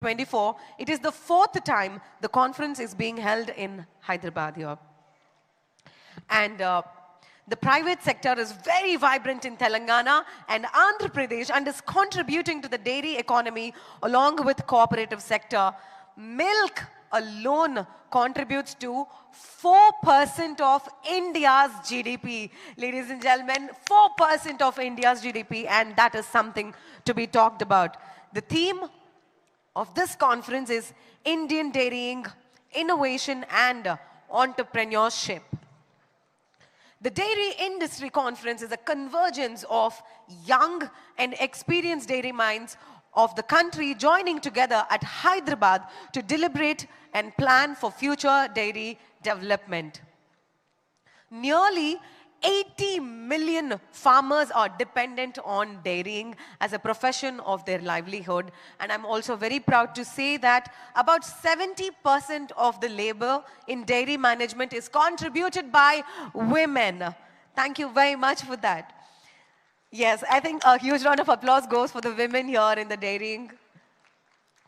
24. It is the fourth time the conference is being held in Hyderabad here. And the private sector is very vibrant in Telangana and Andhra Pradesh and is contributing to the dairy economy along with cooperative sector. Milk alone contributes to 4% of India's GDP. Ladies and gentlemen, 4% of India's GDP, and that is something to be talked about. The theme of this conference is Indian Dairying, Innovation and Entrepreneurship. The Dairy Industry Conference is a convergence of young and experienced dairy minds of the country joining together at Hyderabad to deliberate and plan for future dairy development. Nearly 80 million farmers are dependent on dairying as a profession of their livelihood. And I'm also very proud to say that about 70% of the labor in dairy management is contributed by women. Thank you very much for that. Yes, I think a huge round of applause goes for the women here in the dairying.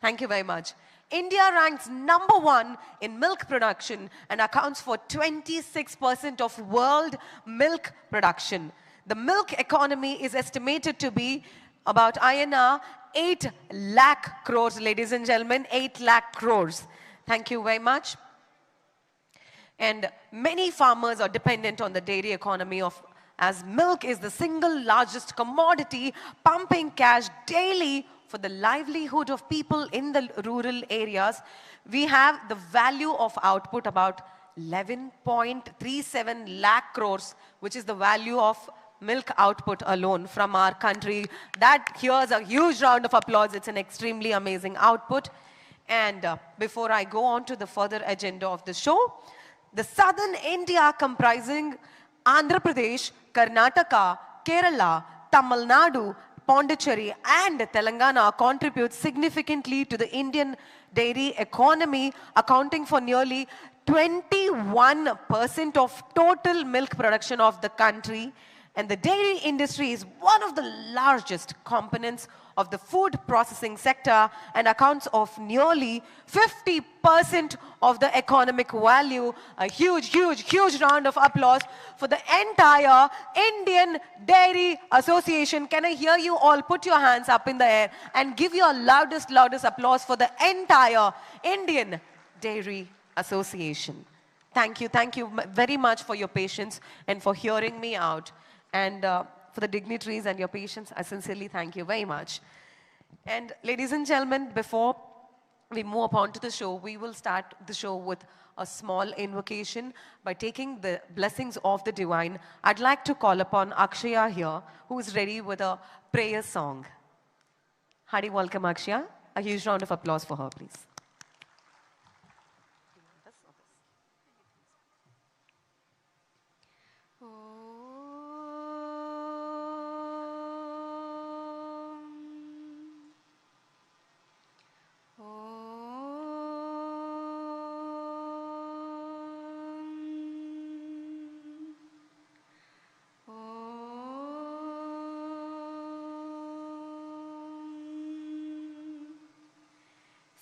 Thank you very much. India ranks #1 in milk production and accounts for 26% of world milk production. The milk economy is estimated to be about INR 8 lakh crores, ladies and gentlemen, 8 lakh crores. Thank you very much. And many farmers are dependent on the dairy economy as milk is the single largest commodity pumping cash daily for the livelihood of people in the rural areas. We have the value of output about 11.37 lakh crores, which is the value of milk output alone from our country. That here's a huge round of applause. It's an extremely amazing output. And before I go on to the further agenda of the show, the southern India comprising Andhra Pradesh, Karnataka, Kerala, Tamil Nadu, Pondicherry and Telangana contribute significantly to the Indian dairy economy, accounting for nearly 21% of total milk production of the country. And the dairy industry is one of the largest components of the food processing sector and accounts of nearly 50% of the economic value. A huge round of applause for the entire Indian Dairy Association. Can I hear you all put your hands up in the air and give your loudest applause for the entire Indian Dairy Association. Thank you very much for your patience and for hearing me out. And for the dignitaries and your patience, I sincerely thank you very much. And ladies and gentlemen, before we move upon to the show, we will start the show with a small invocation by taking the blessings of the divine. I'd like to call upon Akshaya here, who is ready with a prayer song. Hearty welcome, Akshaya. A huge round of applause for her, please.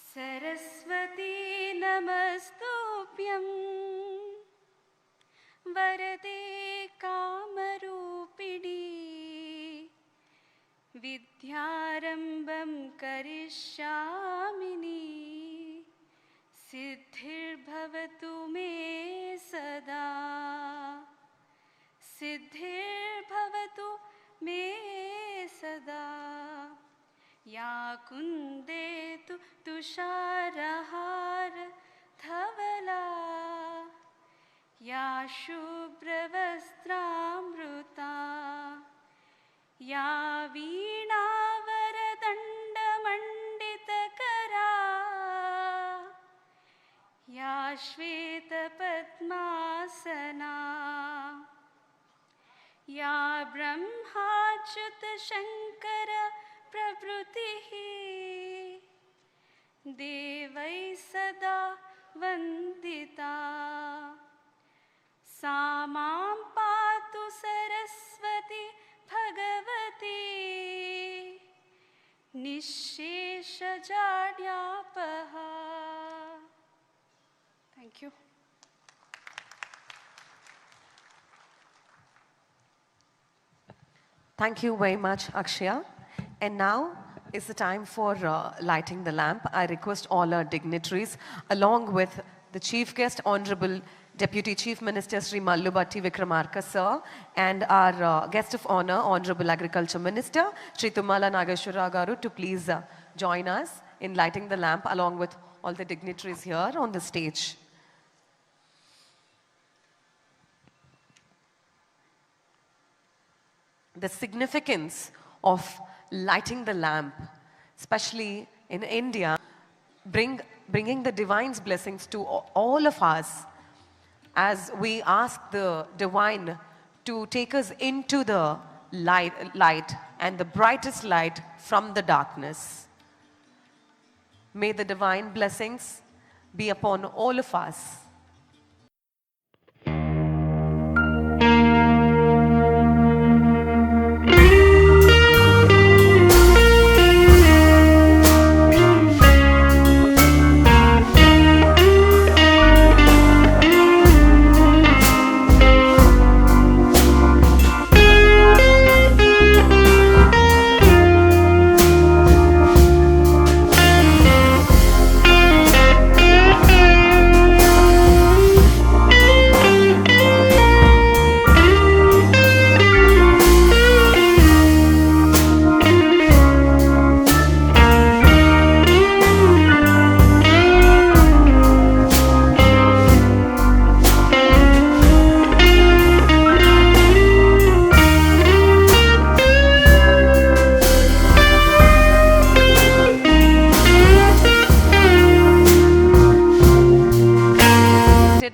Saraswati नमस्तुभ्यं वरदे कामरूपिणी विद्यारम्भं करिष्यामि सिद्धिर्भवतु मे सदा सिद्धिर्भवतु मे सदा या कुन्देतु तुषारहार धवला या शुभ्रवस्त्रामृता या वीणावरदण्डमण्डितकरा या श्वेतपद्मासना या ब्रह्माच्युतशङ्कर प्रभृतिः देवै सदा वन्दिता सा मां पातु Saraswati Bhagwati निःशेषजाड्यापः. Thank you. Thank you very much, Akshaya. And now is the time for lighting the lamp. I request all our dignitaries, along with the chief guest, Honorable Deputy Chief Minister Sri.Mallu Batti Vikramarka, sir, and our guest of honor, Honorable Agriculture Minister, Sri Tummala Nageshwara Garu, to please join us in lighting the lamp, along with all the dignitaries here on the stage. The significance of lighting the lamp, especially in India, bringing the divine's blessings to all of us as we ask the divine to take us into the light and the brightest light from the darkness. May the divine blessings be upon all of us.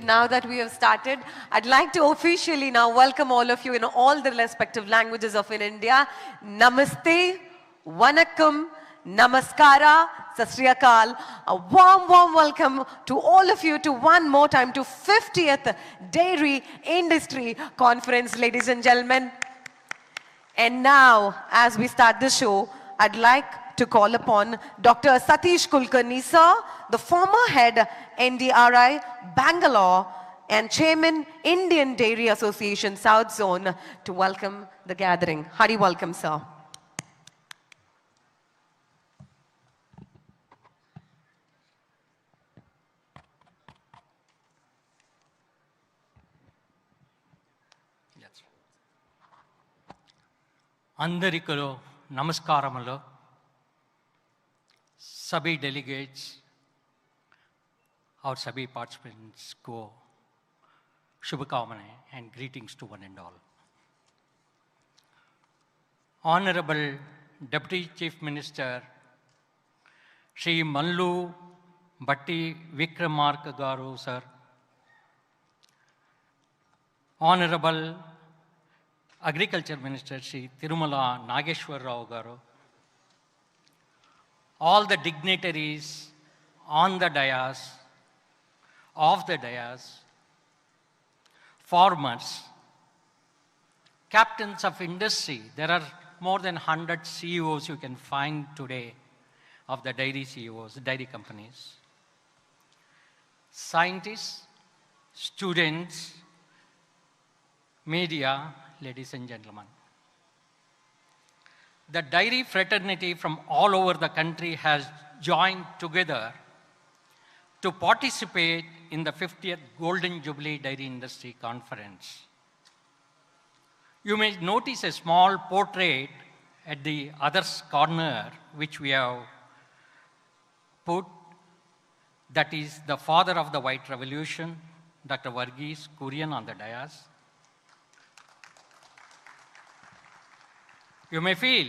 Now that we have started, I'd like to officially now welcome all of you in all the respective languages of India. Namaste, Vanakkam, Namaskara, Sat Sri Akal. A warm welcome to all of you to one more time to 50th Dairy Industry Conference, ladies and gentlemen. And now, as we start the show, I'd like to call upon Dr. Satish Kulkarni, sir, the former head NDRI Bangalore and chairman Indian Dairy Association South Zone, to welcome the gathering. Hearty welcome, sir. అందరికీ నమస్కారములు. सभी delegates और सभी participants को शुभकामनाएं and greetings to one and all. Honorable Deputy Chief Minister Sri.Mallu Batti Vikramarka Garu, sir. Honorable Agriculture Minister Sri Tirumala Nageshwara Rao Garu. All the dignitaries on the dais, off the dais, farmers, captains of industry. There are more than 100 CEOs you can find today of the dairy CEOs, dairy companies. Scientists, students, media, ladies and gentlemen. The dairy fraternity from all over the country has joined together to participate in the 50th Golden Jubilee Dairy Industry Conference. You may notice a small portrait at the other corner, which we have put. That is the father of the White Revolution, Dr. Varghese Kurian, on the dais. You may feel,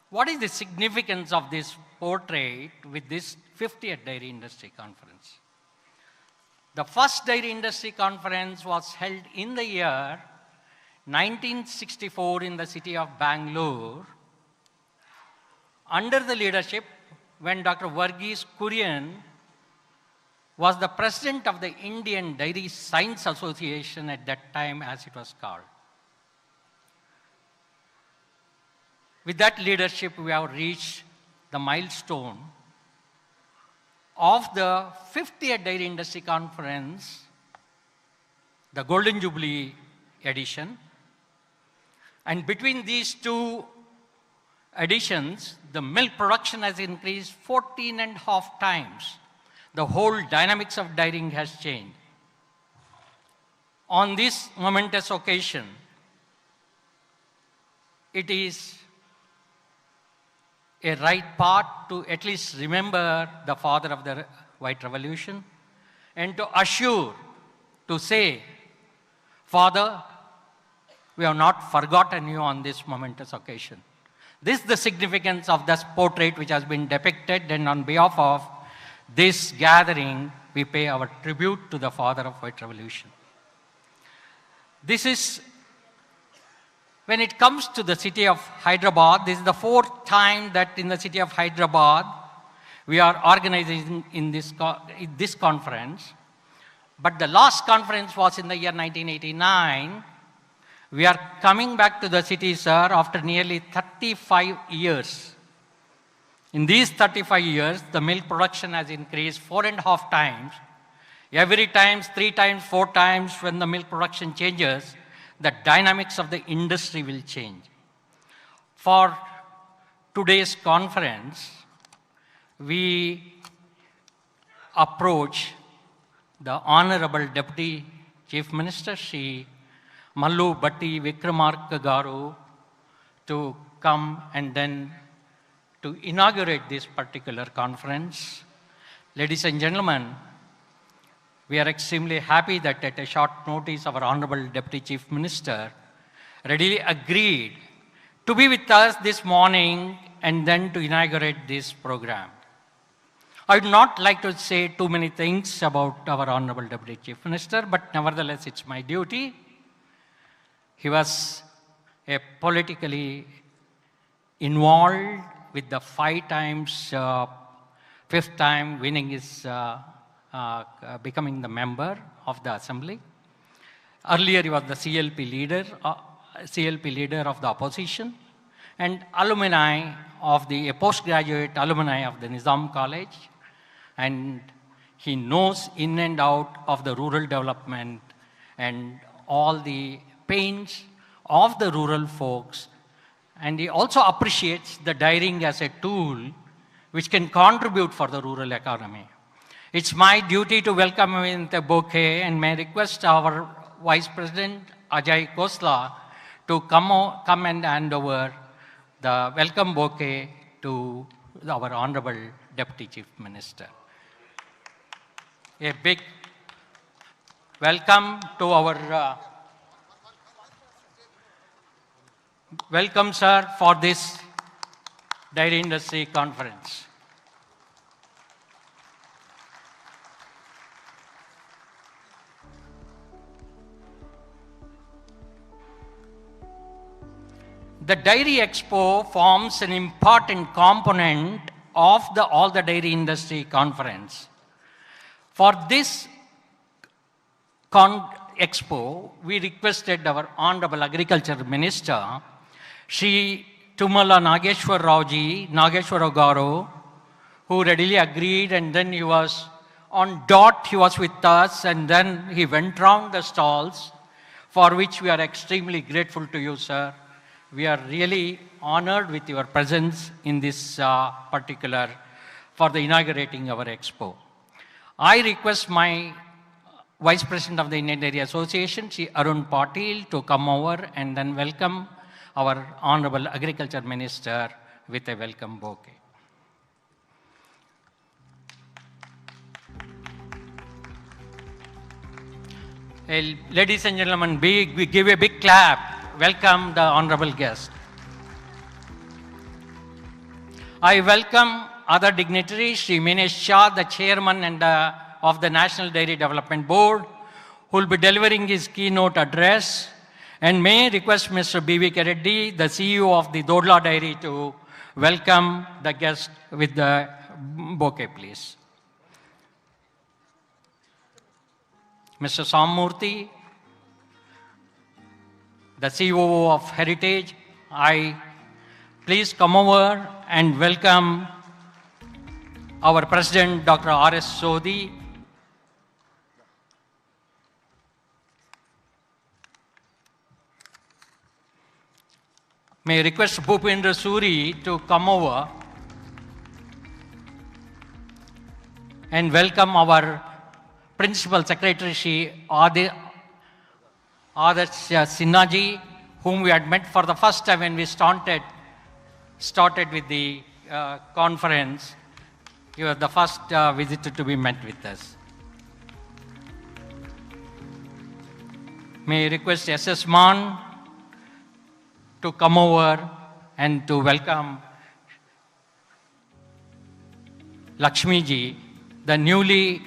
what is the significance of this portrait with this 50th Dairy Industry Conference? The first Dairy Industry Conference was held in the year 1964 in the city of Bangalore, under the leadership when Dr. Varghese Kurian was the president of the Indian Dairy Science Association at that time, as it was called. with that leadership, we have reached the milestone of the 50th Dairy Industry Conference, the Golden Jubilee edition. And between these two editions, the milk production has increased 14.5 times. The whole dynamics of dairying has changed. On this momentous occasion, it is a right part to at least remember the father of the White Revolution and to assure, to say, Father, we have not forgotten you on this momentous occasion. This is the significance of this portrait which has been depicted, and on behalf of this gathering, we pay our tribute to the father of White Revolution. This is, when it comes to the city of Hyderabad, this is the 4th time that in the city of Hyderabad, we are organizing in this conference. But the last conference was in the year 1989. We are coming back to the city, sir, after nearly 35 years. In these 35 years, the milk production has increased 4.5 times. Every time, 3 times, 4 times, when the milk production changes, the dynamics of the industry will change. For today's conference, we approach the Honorable Deputy Chief Minister, Sri.Mallu Batti Vikramarka Garu, to come and then to inaugurate this particular conference. Ladies and gentlemen, we are extremely happy that at a short notice, our Honorable Deputy Chief Minister readily agreed to be with us this morning and then to inaugurate this program. I would not like to say too many things about our Honorable Deputy Chief Minister, but nevertheless, it's my duty. He was a politically involved with the 5 times, 5th time winning his becoming the member of the assembly. Earlier, he was the CLP leader of the opposition, and alumni of the postgraduate alumni of the Nizam College, and he knows in and out of the rural development and all the pains of the rural folks, and he also appreciates the dairying as a tool which can contribute for the rural economy. It's my duty to welcome him with a bouquet, and may request our Vice President Ajay Khosla to come and hand over the welcome bouquet to our Honorable Deputy Chief Minister. A big welcome to our welcome, sir, for this Dairy Industry Conference. The Dairy Expo forms an important component of all the Dairy Industry Conference. For this Expo, we requested our Honorable Agriculture Minister, Sri Tumala Nageshwara Garu, who readily agreed, and then he was on dot, he was with us, and then he went round the stalls, for which we are extremely grateful to you, sir. We are really honored with your presence in this particular, for the inaugurating our expo. I request my Vice President of the Indian Dairy Association, Sri Arun Patil, to come over and then welcome our Honorable Agriculture Minister with a welcome bouquet. Ladies and gentlemen, we give a big clap. Welcome the honorable guest. I welcome other dignitaries, Sri Minesh Shah, the chairman of the National Dairy Development Board, who will be delivering his keynote address, and may request Mr. B.V.K. Reddy, the CEO of the Dodla Dairy, to welcome the guest with the bouquet, please. Mr. Sammurthy, the COO of Heritage, I please come over and welcome our President, Dr. R.S. Sodhi. May I request Bhupendra Suri to come over and welcome our Principal Secretary, Shri Adarsh Sinhaji, whom we had met for the first time when we started with the conference. He was the first visitor to be met with us. May I request S.S. Man to come over and to welcome Lakshmi ji, the newly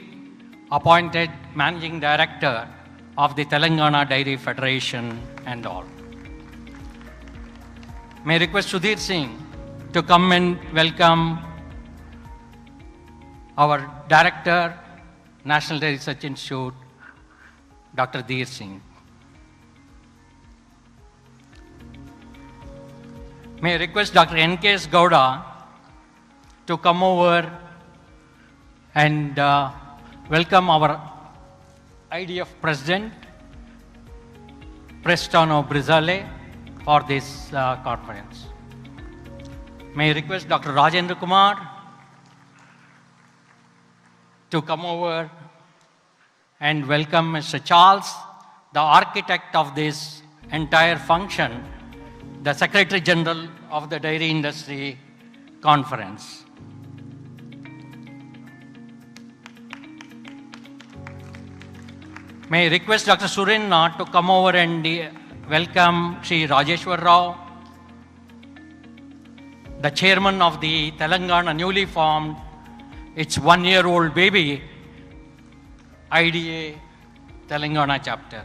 appointed Managing Director of the Telangana Dairy Federation and all. May I request Sudhir Singh to come and welcome our Director, National Dairy Research Institute, Dr. Dheer Singh. May I request Dr. N.K.S. Gowda to come over and welcome our IDF President, Prestano Brizale, for this conference. May I request Dr. Rajendra Kumar to come over and welcome Mr. Charles, the architect of this entire function, the Secretary General of the Dairy Industry Conference. May I request Dr. Surenna to come over and welcome Sri Rajeshwar Rao, the chairman of the Telangana newly formed, its one-year-old baby, IDA Telangana chapter.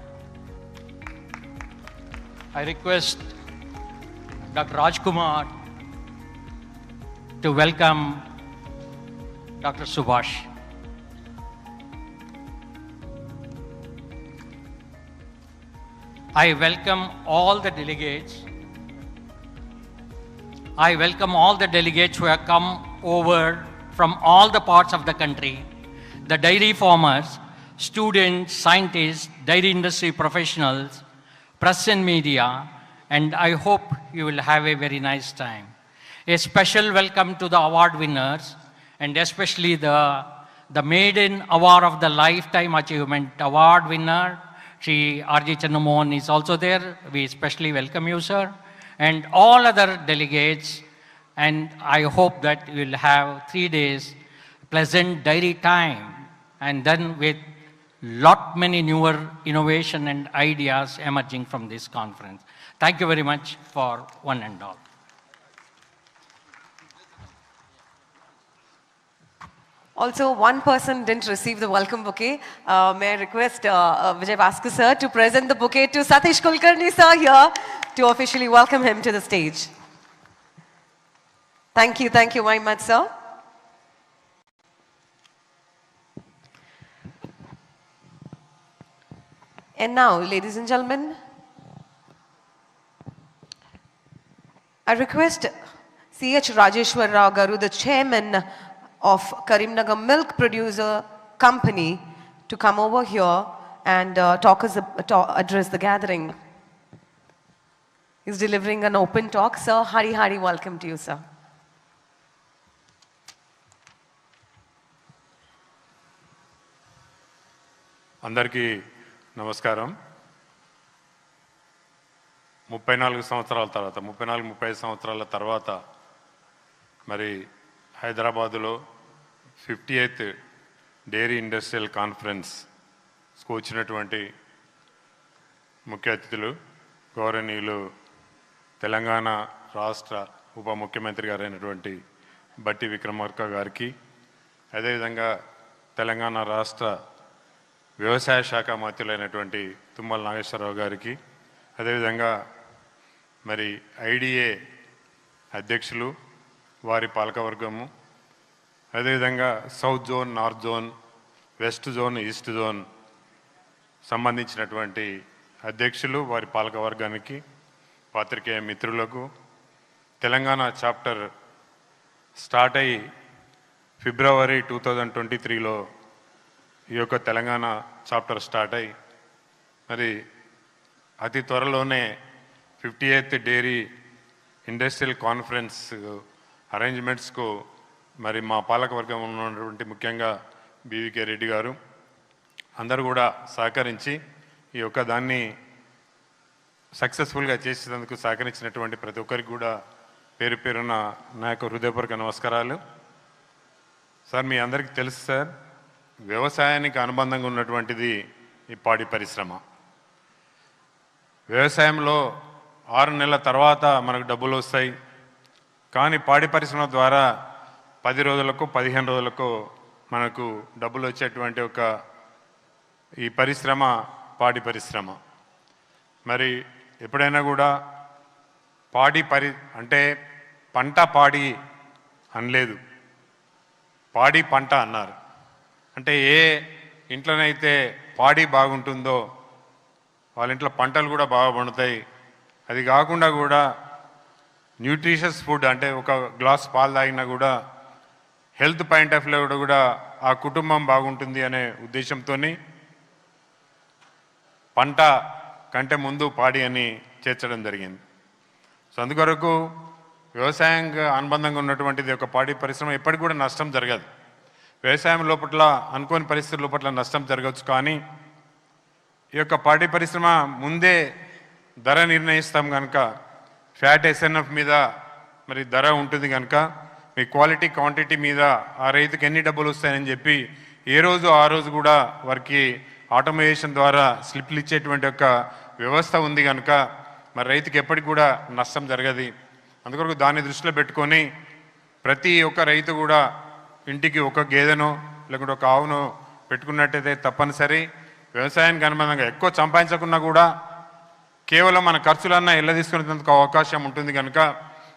I request Dr. Rajkumar to welcome Dr. Subhash. I welcome all the delegates. I welcome all the delegates who have come over from all the parts of the country, the dairy farmers, students, scientists, dairy industry professionals, press and media, and I hope you will have a very nice time. A special welcome to the award winners, and especially the Maiden Award of the Lifetime Achievement Award winner, Shri R.J. Channamohan is also there. We especially welcome you, sir, and all other delegates, and I hope that you will have 3 days pleasant dairy time, and then with lot many newer innovation and ideas emerging from this conference. Thank you very much for one and all. Also, one person didn't receive the welcome bouquet. May I request Vijay Bhaskar sir to present the bouquet to Satish Kulkarni sir here to officially welcome him to the stage. Thank you very much, sir. And now, ladies and gentlemen, I request C.H. Rajeshwar Rao Garu, the chairman of Karimnagar Milk Producer Company, to come over here and address the gathering. He's delivering an open talk. Sir, Hari Hari, welcome to you, sir. అందరికీ నమస్కారం. 34 సంవత్సరాల తర్వాత 35 సంవత్సరాల తర్వాత మరి హైదరాబాదులో 58th dairy industrial కాన్ఫరెన్స్కు వచ్చినటువంటి ముఖ్య అతిథులు గౌరవనీయులు తెలంగాణ రాష్ట్ర ఉప ముఖ్యమంత్రి గారైనటువంటి బట్టి విక్రమార్క గారికి, అదేవిధంగా తెలంగాణ రాష్ట్ర వ్యవసాయ శాఖ మంత్రులైనటువంటి తుమ్మల నాగేశ్వరరావు గారికి, అదేవిధంగా మరి ఐడిఏ అధ్యక్షులు, వారి పాలకవర్గము, అదేవిధంగా south zone, north zone, west zone, east zone సంబంధించినటువంటి అధ్యక్షులు, వారి పాలకవర్గానికి, పాత్రికేయ మిత్రులకు, తెలంగాణ చాప్టర్ స్టార్ట్ అయ్యి ఫిబ్రవరి 2023లో ఈ యొక్క తెలంగాణ చాప్టర్ స్టార్ట్ అయ్యి మరి అతి త్వరలోనే 58th డైరీ ఇండస్ట్రియల్ కాన్ఫరెన్స్ అరేంజ్మెంట్స్కు మరి మా పాలకవర్గం ఉన్నటువంటి ముఖ్యంగా బీవీకే రెడ్డి గారు అందరూ కూడా సహకరించి ఈ యొక్క దాన్ని సక్సెస్ఫుల్గా చేసేందుకు సహకరించినటువంటి ప్రతి ఒక్కరికి కూడా పేరు పేరున నా యొక్క హృదయపూర్వక నమస్కారాలు. సార్, మీ అందరికీ తెలుసు సార్, వ్యవసాయానికి అనుబంధంగా ఉన్నటువంటిది ఈ పాడి పరిశ్రమ. వ్యవసాయంలో 6 నెలల తర్వాత మనకు డబ్బులు వస్తాయి, కానీ పాడి పరిశ్రమ ద్వారా 10 రోజులకు 15 రోజులకు మనకు డబ్బులు వచ్చేటువంటి ఒక ఈ పరిశ్రమ పాడి పరిశ్రమ. మరి ఎప్పుడైనా కూడా అంటే పంట పాడి అనలేదు, పాడి పంట అన్నారు. అంటే ఏ ఇంట్లోనైతే పాడి బాగుంటుందో వాళ్ళ ఇంట్లో పంటలు కూడా బాగా పండుతాయి. అది కాకుండా కూడా న్యూట్రిషియస్ ఫుడ్, అంటే ఒక గ్లాస్ పాలు తాగినా కూడా హెల్త్ పాయింట్ ఆఫ్ వ్యూ కూడా ఆ కుటుంబం బాగుంటుంది అనే ఉద్దేశంతో పంట కంటే ముందు పాడి అని చేర్చడం జరిగింది. సో అందుకొరకు వ్యవసాయంగా అనుబంధంగా ఉన్నటువంటిది ఒక పాడి పరిశ్రమ ఎప్పటికి కూడా నష్టం జరగదు. వ్యవసాయం లోపల అనుకోని పరిస్థితుల లోపల నష్టం జరగవచ్చు, కానీ ఈ యొక్క పాడి పరిశ్రమ ముందే ధర నిర్ణయిస్తాం కనుక ఫ్యాట్ ఎస్ఎన్ఎఫ్ మీద మరి ధర ఉంటుంది కనుక మీ క్వాలిటీ క్వాంటిటీ మీద ఆ రైతుకి ఎన్ని డబ్బులు వస్తాయని చెప్పి ఏ రోజు ఆ రోజు కూడా వారికి ఆటోమేషన్ ద్వారా స్లిప్లు ఇచ్చేటువంటి ఒక వ్యవస్థ ఉంది కనుక మరి రైతుకి ఎప్పటికి కూడా నష్టం జరగదు. అందుకొరకు దాన్ని దృష్టిలో పెట్టుకొని ప్రతి ఒక్క రైతు కూడా ఇంటికి ఒక గేదెనో లేకుంటే ఒక ఆవును పెట్టుకున్నట్టయితే తప్పనిసరి వ్యవసాయానికి అనుబంధంగా ఎక్కువ సంపాదించకున్నా కూడా కేవలం మన ఖర్చులన్నా ఇళ్ళ తీసుకునేందుకు అవకాశం ఉంటుంది కనుక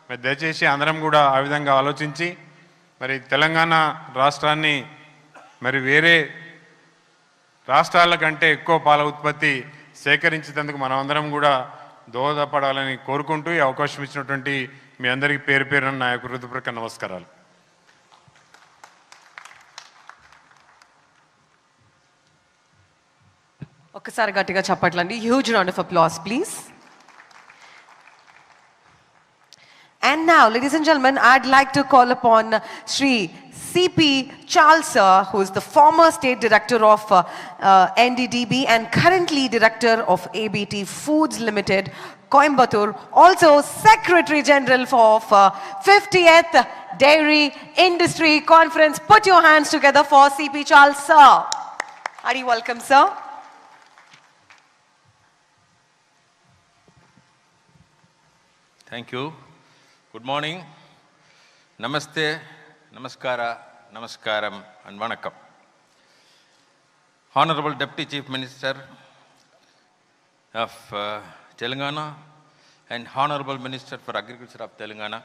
మరి దయచేసి అందరం కూడా ఆ విధంగా ఆలోచించి మరి తెలంగాణ రాష్ట్రాన్ని మరి వేరే రాష్ట్రాల కంటే ఎక్కువ పాల ఉత్పత్తి సేకరించేందుకు మనం అందరం కూడా దోహదపడాలని కోరుకుంటూ ఈ అవకాశం ఇచ్చినటువంటి మీ అందరికీ పేరు పేరున నా యొక్క హృదయపూర్వక నమస్కారాలు. ఒక్కసారి గట్టిగా చప్పట్లండి. Huge round of applause please. And now, ladies and gentlemen, I'd like to call upon Sri C.P. Chalsa, who is the former State Director of NDDB and currently Director of ABT Foods Limited, Coimbatore, also Secretary General of 50th Dairy Industry Conference. Put your hands together for C.P. Chalsa. Are you welcome, sir? Thank you. Good morning. Namaste, Namaskara, Namaskaram and Vanakkam. Honorable Deputy Chief Minister of Telangana and Honorable Minister for Agriculture of Telangana,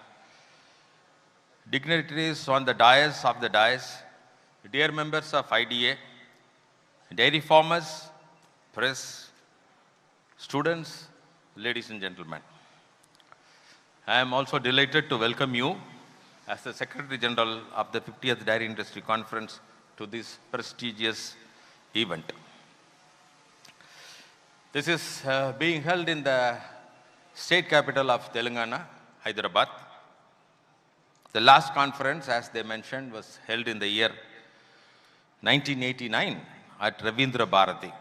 dignitaries on the dais of the dais, dear members of IDA, dairy farmers, press, students, ladies and gentlemen. I am also delighted to welcome you as the Secretary General of the 50th Dairy Industry Conference to this prestigious event. This is being held in the state capital of Telangana, Hyderabad. The last conference, as they mentioned, was held in the year 1989 at Ravindra Bharati.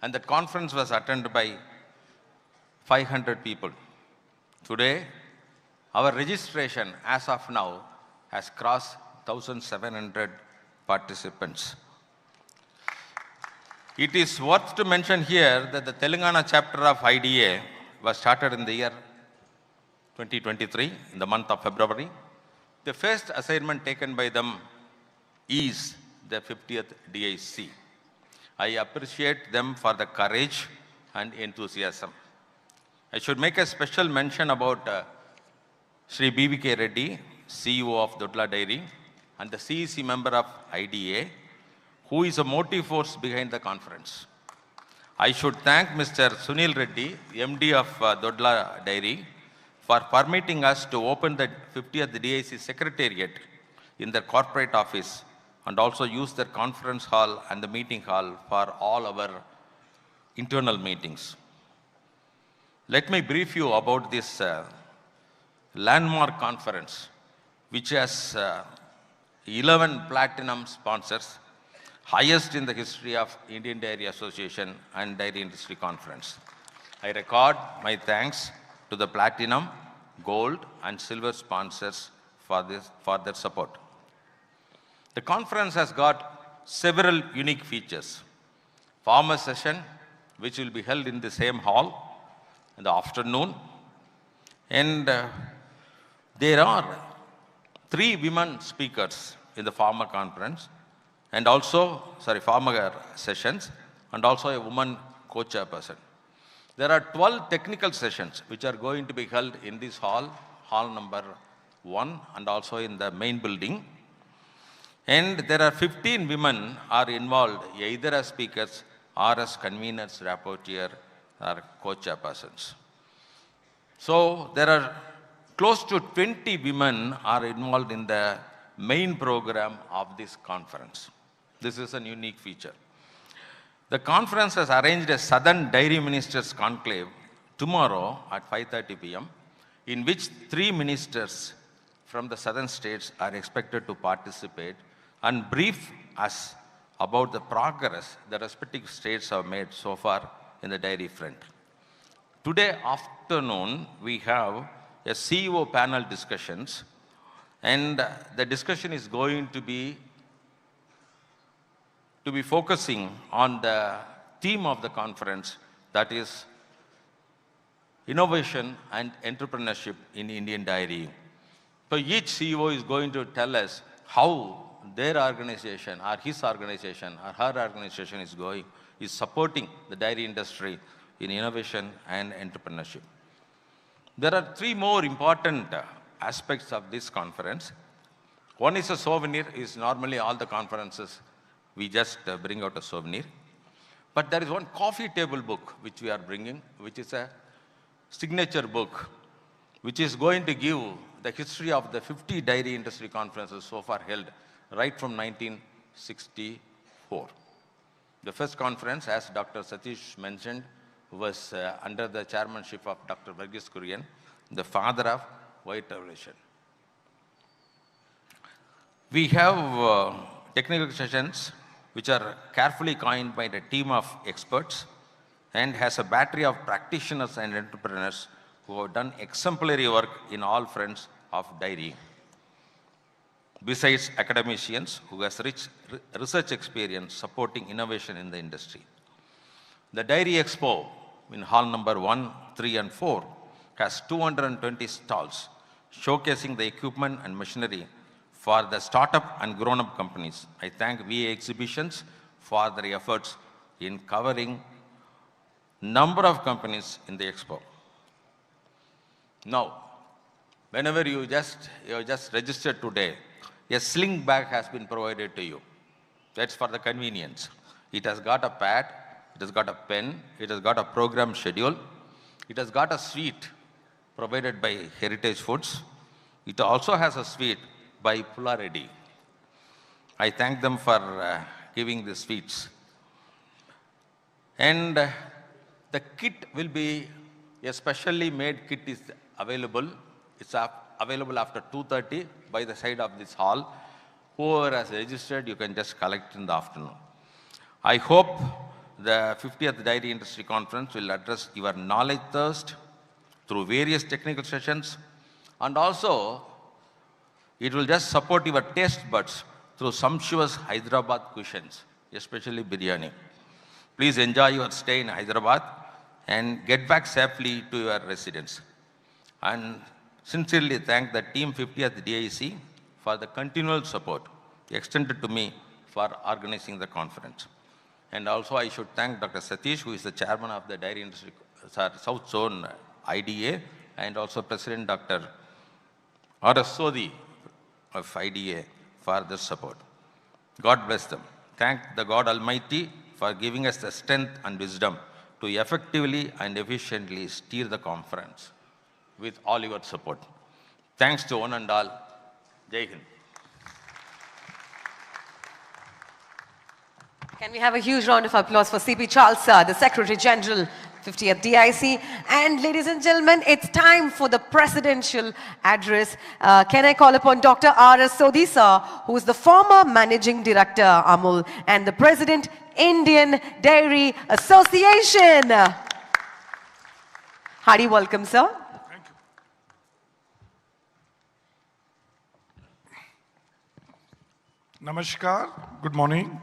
And that conference was attended by 500 people. Today, our registration as of now has crossed 1,700 participants. It is worth to mention here that the Telangana chapter of IDA was started in the year 2023, in the month of February. The first assignment taken by them is the 50th DIC. I appreciate them for the courage and enthusiasm. I should make a special mention about Sri B.V.K. Reddy, CEO of Dodla Dairy, and the CEC member of IDA, who is a motive force behind the conference. I should thank Mr. Sunil Reddy, MD of Dodla Dairy, for permitting us to open the 50th DIC Secretariat in their corporate office and also use their conference hall and the meeting hall for all our internal meetings. Let me brief you about this landmark conference, which has 11 platinum sponsors, highest in the history of Indian Dairy Association and Dairy Industry Conference. I record my thanks to the platinum, gold, and silver sponsors for their support. The conference has got several unique features. Farmer session, which will be held in the same hall in the afternoon. And there are 3 women speakers in the farmer conference, and also, farmer sessions, and also a woman co-chairperson. There are 12 technical sessions which are going to be held in this hall, hall number 1, and also in the main building. And there are 15 women are involved either as speakers or as conveners, rapporteur, or co-chairpersons. So there are close to 20 women are involved in the main program of this conference. This is a unique feature. The conference has arranged a Southern Dairy Ministers Conclave tomorrow at 5:30 p.m., in which 3 ministers from the southern states are expected to participate and brief us about the progress the respective states have made so far in the dairy front. Today afternoon, we have a CEO panel discussions, and the discussion is going to be focusing on the theme of the conference, that is innovation and entrepreneurship in Indian dairy. So each CEO is going to tell us how their organization or his organization or her organization is supporting the dairy industry in innovation and entrepreneurship. There are 3 more important aspects of this conference. One is a souvenir. Is normally all the conferences we just bring out a souvenir. But there is one coffee table book which we are bringing, which is a signature book, which is going to give the history of the 50 dairy industry conferences so far held, right from 1964. The first conference, as Dr. Satish mentioned, was under the chairmanship of Dr. Varghese Kurian, the father of White Revolution. We have technical sessions which are carefully coined by the team of experts and has a battery of practitioners and entrepreneurs who have done exemplary work in all fronts of dairy. Besides academicians who has rich research experience supporting innovation in the industry. The Dairy Expo in hall number 1, 3, and 4 has 220 stalls showcasing the equipment and machinery for the startup and grown-up companies. I thank VA Exhibitions for their efforts in covering number of companies in the expo. Now, whenever you just registered today, a sling bag has been provided to you. That's for the convenience. It has got a pad, it has got a pen, it has got a program schedule, it has got a sweet provided by Heritage Foods. It also has a sweet by Pularedi. I thank them for giving the sweets. And the kit will be a specially made kit is available. It's available after 2:30 by the side of this hall. Whoever has registered, you can just collect in the afternoon. I hope the 50th Dairy Industry Conference will address your knowledge thirst through various technical sessions, and also it will just support your taste buds through sumptuous Hyderabad cuisines, especially biryani. Please enjoy your stay in Hyderabad and get back safely to your residence. And sincerely thank the Team 50th DIC for the continual support extended to me for organizing the conference. And also I should thank Dr. Satish, who is the chairman of the Dairy Industry South Zone IDA, and also President Dr. R.S. Sodhi of IDA for this support. God bless them. Thank the God Almighty for giving us the strength and wisdom to effectively and efficiently steer the conference. with all your support. Thanks to one and all. Jai Hind. Can we have a huge round of applause for C.P. Chalsa, the Secretary General, 50th DIC. And ladies and gentlemen, it's time for the presidential address. Can I call upon Dr. R.S. Sodisa, who is the former Managing Director, Amul, and the President, Indian Dairy Association. Hearty welcome, sir. Thank you. Namaskar, good morning.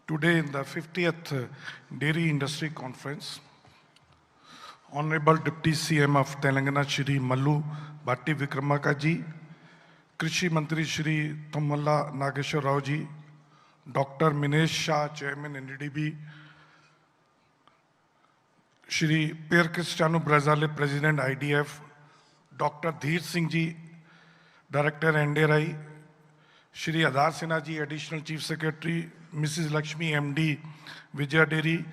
Today in the 50th Dairy Industry Conference, Honorable Deputy CM of Telangana, Sri.Mallu Batti Vikramarka ji, Krishi Mantri Shri Tumalla Nageshwar Rao ji, Dr. Minesh Shah, Chairman NDDB, Shri Pierre Cristiano Brazale, President IDF, Dr. Dheer Singh ji, Director NDRI, Shri Adhar Sinha ji, Additional Chief Secretary, Mrs. Lakshmi MD, Vijaya Dairy,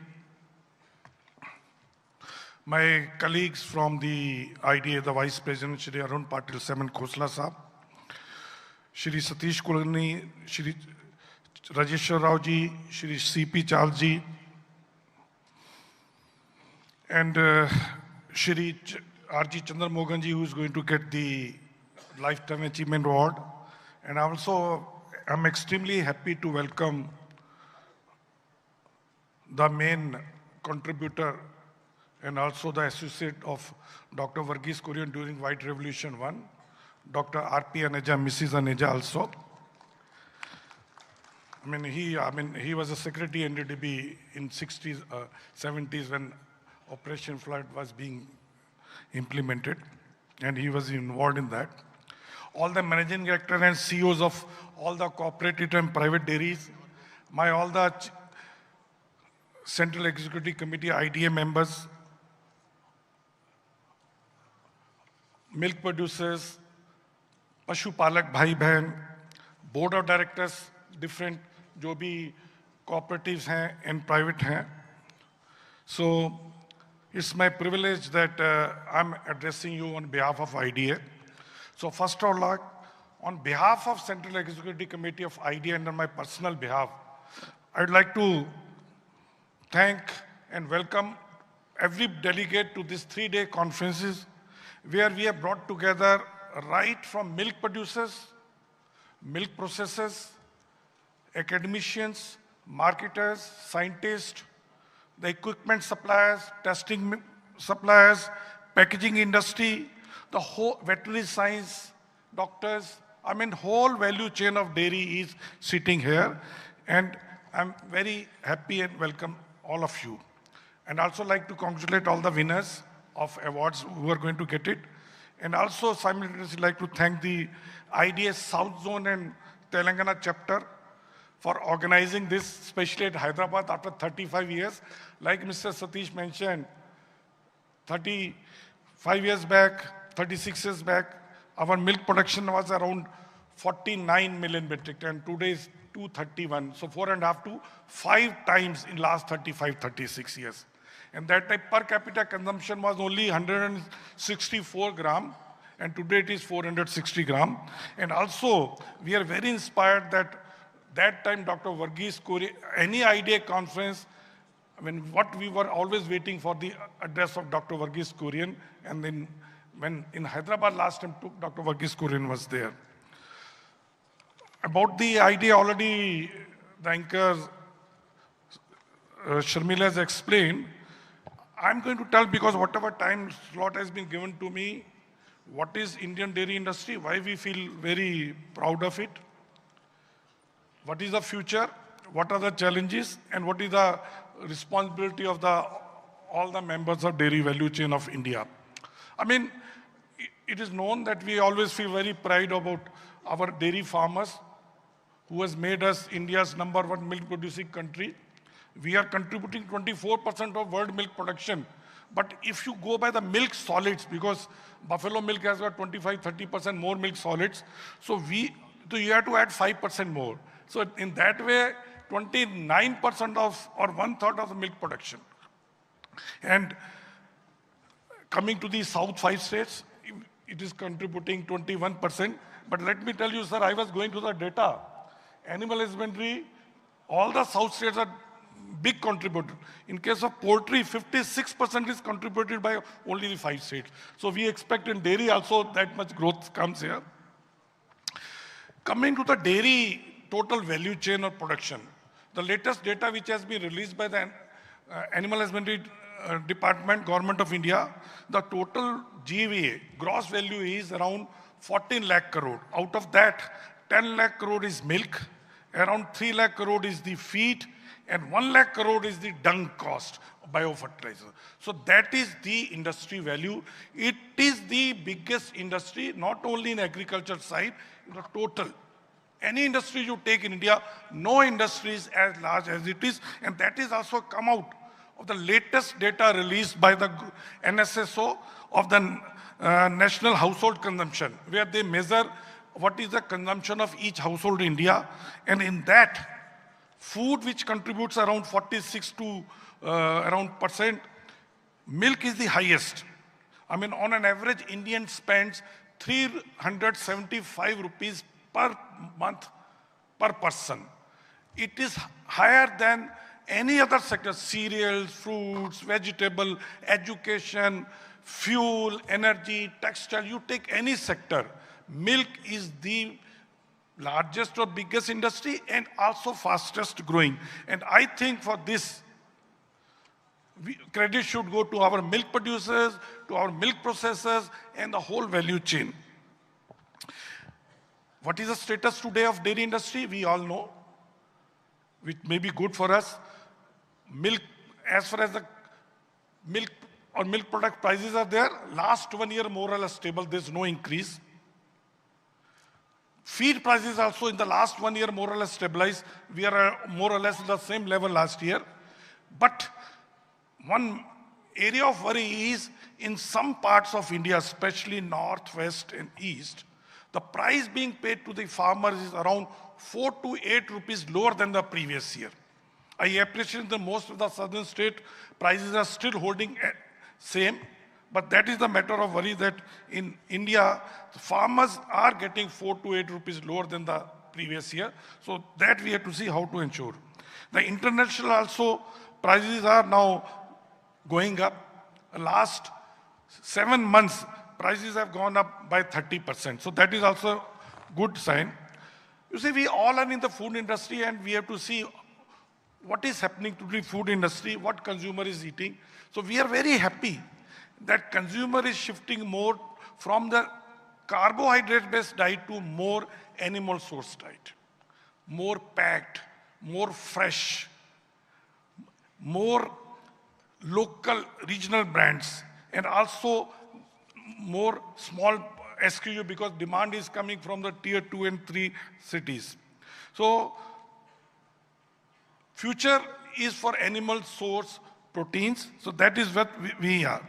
my colleagues from the IDA, the Vice President, Shri Arun Patil Seman Khosla Saab, Shri Satish Kulkarni, Shri Rajeshwar Rao ji, Shri C.P. Chal ji, and Shri R.G. Chandramohan ji, who is going to get the Lifetime Achievement Award. And also, I'm extremely happy to welcome the main contributor and also the associate of Dr. Varghese Kurian during White Revolution 1, Dr. R.P. Aneja, Mrs. Aneja also. He was a secretary NDDB in 60s, 70s when Operation Flood was being implemented, and he was involved in that. All the managing director and CEOs of all the cooperative and private dairies, all the Central Executive Committee IDA members, milk producers, Pashu Palak Bhai Bahan, board of directors, different जो भी cooperatives हैं and private हैं. So it's my privilege that I'm addressing you on behalf of IDA. So first of all, on behalf of Central Executive Committee of IDA and on my personal behalf, I'd like to thank and welcome every delegate to these 3-day conferences where we have brought together right from milk producers, milk processors, academicians, marketers, scientists, the equipment suppliers, testing suppliers, packaging industry, the whole veterinary science, doctors, whole value chain of dairy is sitting here. And I'm very happy and welcome all of you. And also like to congratulate all the winners of awards who are going to get it. And also simultaneously like to thank the IDA South Zone and Telangana chapter for organizing this, especially at Hyderabad after 35 years. Like Mr. Satish mentioned, 35 years back, 36 years back, our milk production was around 49 million metric ton. Today is 231. So 4.5 to 5 times in last 35, 36 years. And that time per capita consumption was only 164 gram. And today it is 460 gram. And also we are very inspired that time Dr. Varghese Kurian, any IDA conference, what we were always waiting for the address of Dr. Varghese Kurian. And then when in Hyderabad last time Dr. Varghese Kurian was there. About the idea already the anchor Sharmila has explained. I'm going to tell because whatever time slot has been given to me, what is Indian dairy industry, why we feel very proud of it, what is the future, what are the challenges, and what is the responsibility of all the members of dairy value chain of India. It is known that we always feel very proud about our dairy farmers who has made us India's #1 milk producing country. We are contributing 24% of world milk production. But if you go by the milk solids, because buffalo milk has got 25-30% more milk solids, so you have to add 5% more. So in that way, 29% of or 1/3 of the milk production. And coming to the south 5 states, it is contributing 21%. But let me tell you, sir, I was going to the data. Animal husbandry, all the south states are big contributor. In case of poultry, 56% is contributed by only the 5 states. So we expect in dairy also that much growth comes here. Coming to the dairy total value chain or production, the latest data which has been released by the Animal Husbandry Department, Government of India, the total GVA, gross value is around 14 lakh crore. Out of that, 10 lakh crore is milk, around 3 lakh crore is the feed, and 1 lakh crore is the dung cost, biofertilizer. So that is the industry value. It is the biggest industry, not only in agriculture side, the total. Any industry you take in India, no industry is as large as it is, and that is also come out of the latest data released by the NSSO of the National Household Consumption, where they measure what is the consumption of each household in India, and in that, food which contributes around 46 to around %, milk is the highest. I mean, on an average, Indian spends 375 rupees per month per person. It is higher than any other sector: cereals, fruits, vegetable, education, fuel, energy, textile. You take any sector, milk is the largest or biggest industry and also fastest growing. And I think for this, credit should go to our milk producers, to our milk processors, and the whole value chain. What is the status today of dairy industry? We all know, which may be good for us. Milk, as far as the milk or milk product prices are there, last 1 year more or less stable, there's no increase. Feed prices also in the last 1 year more or less stabilized. We are more or less at the same level last year. But one area of worry is in some parts of India, especially north, west, and east, the price being paid to the farmers is around 4 to 8 rupees lower than the previous year. I appreciate that most of the southern state prices are still holding same, but that is the matter of worry that in India, the farmers are getting 4 to 8 rupees lower than the previous year. So that we have to see how to ensure. The international also prices are now going up. Last 7 months, prices have gone up by 30%. So that is also good sign. You see, we all are in the food industry and we have to see what is happening to the food industry, what consumer is eating. So we are very happy that consumer is shifting more from the carbohydrate-based diet to more animal source diet, more packed, more fresh, more local regional brands, and also more small SKU because demand is coming from the tier 2 and 3 cities. So future is for animal source proteins. So that is what we are.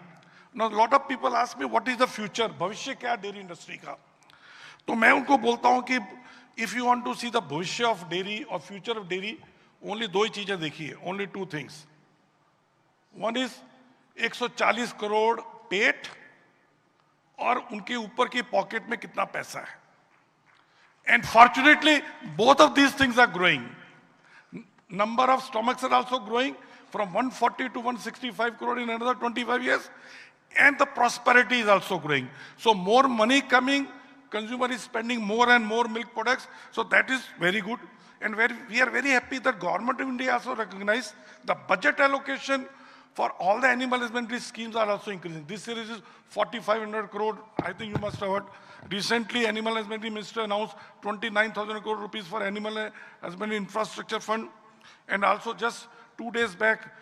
Now, a lot of people ask me, what is the future? भविष्य क्या dairy industry का? तो मैं उनको बोलता हूँ कि if you want to see the भविष्य of dairy or future of dairy, only दो ही चीजें देखिए, only 2 things. One is 140 crore पेट और उनके ऊपर की पॉकेट में कितना पैसा है. And fortunately, both of these things are growing. Number of stomachs are also growing from 140 to 165 crore in another 25 years. And the prosperity is also growing. So more money coming, consumer is spending more and more milk products. So that is very good. And we are very happy that Government of India also recognized the budget allocation for all the animal husbandry schemes are also increasing. This year is 4,500 crore. I think you must have heard. Recently, Animal Husbandry Minister announced 29,000 crore rupees for Animal Husbandry Infrastructure Fund. And also just 2 days back,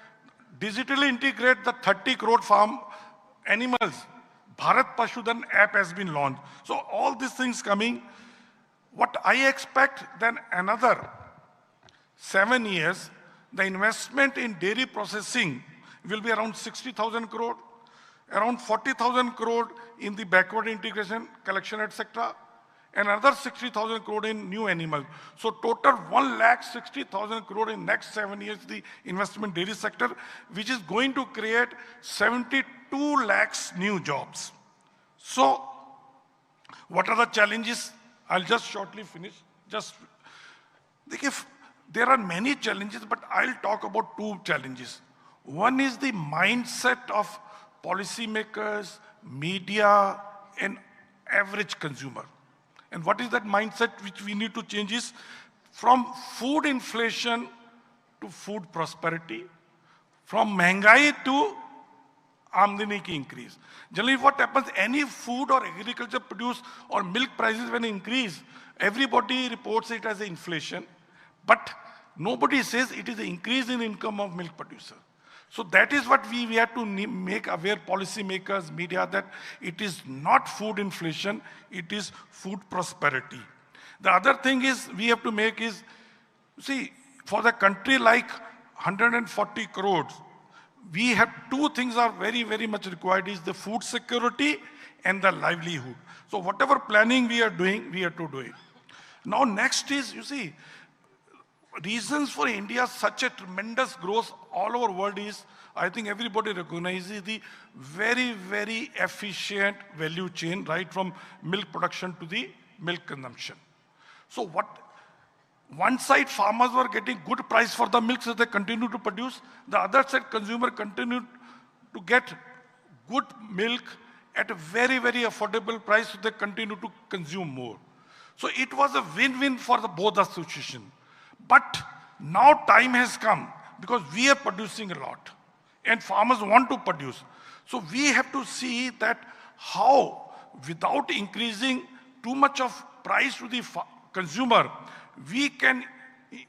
digitally integrate the 30 crore farm animals. Bharat Pashudan app has been launched. So all these things coming. What I expect then another 7 years, the investment in dairy processing will be around 60,000 crore, around 40,000 crore in the backward integration, collection, etc., and another 60,000 crore in new animal. So total 1,60,000 crore in next 7 years, the investment dairy sector, which is going to create 72 lakhs new jobs. So what are the challenges? I'll just shortly finish. There are many challenges, but I'll talk about two challenges. One is the mindset of policymakers, media, and average consumer. And what is that mindset which we need to change is from food inflation to food prosperity, from महंगाई to आमदनी की increase. Generally what happens, any food or agriculture produce or milk prices when increase, everybody reports it as inflation, but nobody says it is the increase in income of milk producer. So that is what we have to make aware policymakers, media, that it is not food inflation, it is food prosperity. The other thing is we have to make is, see, for the country like 140 crores, we have two things are very, very much required is the food security and the livelihood. So whatever planning we are doing, we have to do it. Now next is, you see, reasons for India's such a tremendous growth all over world is, I think everybody recognizes the very, very efficient value chain, right from milk production to the milk consumption. So one side farmers were getting good price for the milk, so they continue to produce. The other side consumer continued to get good milk at a very, very affordable price, so they continue to consume more. So it was a win-win for both associations. But now time has come because we are producing a lot and farmers want to produce. So we have to see that how, without increasing too much of price to the consumer, we can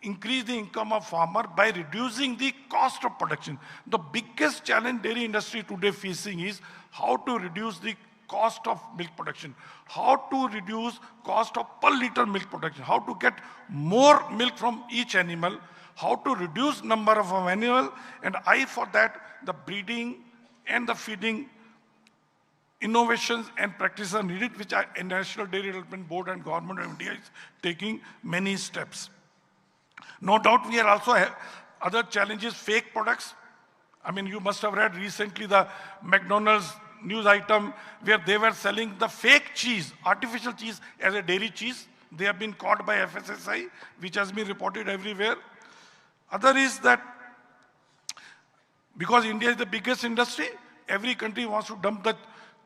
increase the income of farmer by reducing the cost of production. The biggest challenge dairy industry today facing is how to reduce the cost of milk production, how to reduce cost of per liter milk production, how to get more milk from each animal, how to reduce number of animal, and for that, the breeding and the feeding innovations and practices are needed, which National Dairy Development Board and Government of India is taking many steps. No doubt we are also other challenges, fake products. I mean, you must have read recently the McDonald's news item where they were selling the fake cheese, artificial cheese as a dairy cheese. They have been caught by FSSI, which has been reported everywhere. Other is that because India is the biggest industry, every country wants to dump the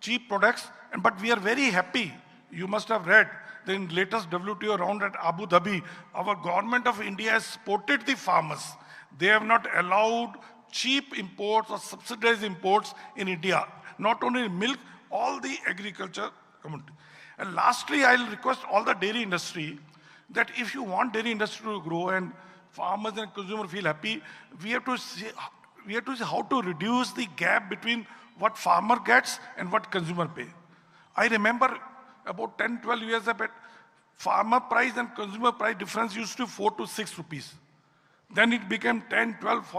cheap products, but we are very happy. You must have read that in latest WTO round at Abu Dhabi, our government of India has supported the farmers. They have not allowed cheap imports or subsidized imports in India. Not only milk, all the agriculture community. And lastly, I'll request all the dairy industry that if you want dairy industry to grow and farmers and consumers feel happy, we have to see how to reduce the gap between what farmer gets and what consumer pay. I remember about 10, 12 years back, farmer price and consumer price difference used to be 4 to 6 rupees. Then it became 10, 12,